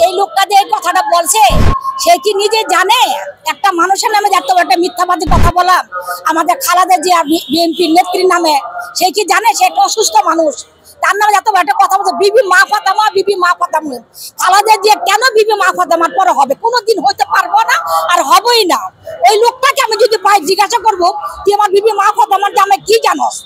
এই লোকটা যে এই কথাটা বলছে সে কি নিজে জানে একটা মানুষের নামে এত একটা মিথ্যাবাদী কথা বলা? আমাদের খালেদা জিয়া বিএনপির নেত্রীর নামে সে কি জানে সে একটা অসুস্থ মানুষ? তার নামে এত একটা কথা বলছে বিবি মা ফাতেমা, বিবি মা ফাতেমা। খালেদা জিয়া কেন বিবি মা ফাতেমার পরে হবে? কোনোদিন হইতে পারবো না, আর হবেই না। ওই লোকটাকে আমি যদি পাই জিজ্ঞাসা করবো তুই আমার বিবি মা ফাতেমার নামে কি জানোস?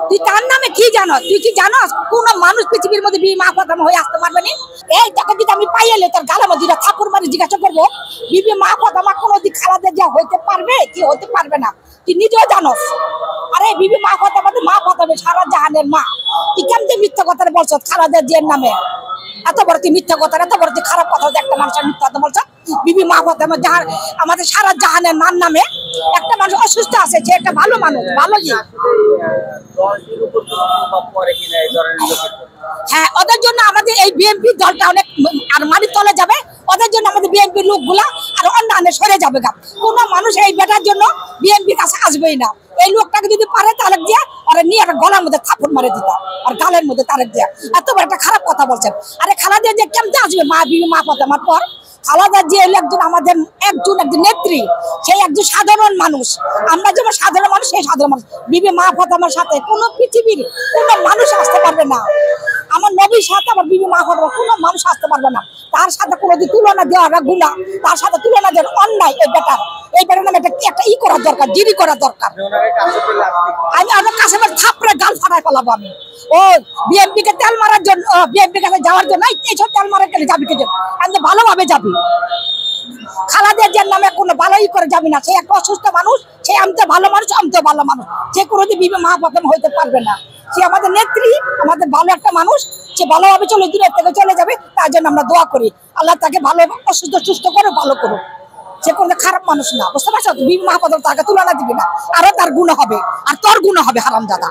তুই তার নামে কি জানোস? তুই কি জানোস কোন মানুষ পৃথিবীর মধ্যে বিবি মা ফাতেমা হয়ে আসতে পারবে না? এই টাকা যদি আমি পাইলে তার গালের মধ্যে ঠাকুর মারি জিজ্ঞাসা করবো বিবি মা ফাতেমা কোনোদিন খালেদা জিয়া হইতে পারবে কি হইতে পারবে না? তুই নিজেও জানোস। আরে বিবি মা ফাতেমা সারা জাহানের মা। তুই কেমন মিথ্যা কথা বলছ খালেদা জিয়ার নামে? এত বড় তুই মিথ্যা কথা, এত বড় তুই খারাপ কথা একটা মানুষের মিথ্যা কথা বলছ। বিবি মা ফাতেমা আমাদের সারা জাহানের মার নামে। একটা মানুষ অসুস্থ আছে, যে একটা ভালো মানুষ, ভালো হ্যাঁ, ওদের জন্য আমাদের এই বিএনপি দলটা অনেক আর মাটির তলে যাবে। ওদের জন্য আমাদের বিএনপির লোকগুলা আর অন্যান্য সরে যাবে। কোনো মানুষ এই বেটার জন্য বিএনপির কাছে আসবেই না। এই লোকটাকে যদি পারে তারেক দিয়ে ওরা নিয়ে একটা গলার মধ্যে থাপড় মারে দিত, আর গালের মধ্যে তারেক দিয়ে। এত বড় একটা খারাপ কথা বলছেন। আরে খালেদা জিয়া কেমতে আসবে মা বিবি মা ফাতেমার পর? খালেদা জিয়া একজন আমাদের একজন নেত্রী, সেই একজন সাধারণ মানুষ। আমরা যেমন সাধারণ মানুষ, সেই সাধারণ মানুষ। বিবি মা ফাতেমার সাথে কোনো পৃথিবীর কোনো মানুষ আসতে পারবে না। আমার নবীর সাথে আমার বিবি মা ফাতেমা কোনো মানুষ আসতে পারবে না। তার সাথে কোনোদিন তুলনা দেওয়া গুনাহ, তার সাথে তুলনা দেওয়ার অন্যায়। এই বেটার নামে একটা করা দরকার, জিডি করা দরকার। আমি আমার কাছে থাপড়ে গাল ফাটাই ফেলাবো আমি। ও বিএনপি কে তেল মারার জন্য, বিএনপি কাছে যাওয়ার জন্য এইসব তেল মারার গেলে যাবি কে? আমি ভালোভাবে যাবি। খালেদা জিয়ার নামে কোনো ভালোই করে যাবি না। সে একটা অসুস্থ মানুষ, সে আমি তো ভালো মানুষ, আমি তো ভালো মানুষ। সে কোনোদিন বিবি মা ফাতেমা হইতে পারবে না। সে আমাদের নেত্রী, আমাদের ভালো একটা মানুষ। সে ভালোভাবে চলে দূরের থেকে চলে যাবে, তার জন্য আমরা দোয়া করি আল্লাহ তাকে ভালো অসুস্থ সুস্থ করে ভালো করুক। সে কোনো খারাপ মানুষ না, বুঝতে পারছো? বিবি মা ফাতেমা তাকে তুলনা দিবি না, আরো তার গুণ হবে, আর তোর গুণ হবে হারামজাদা।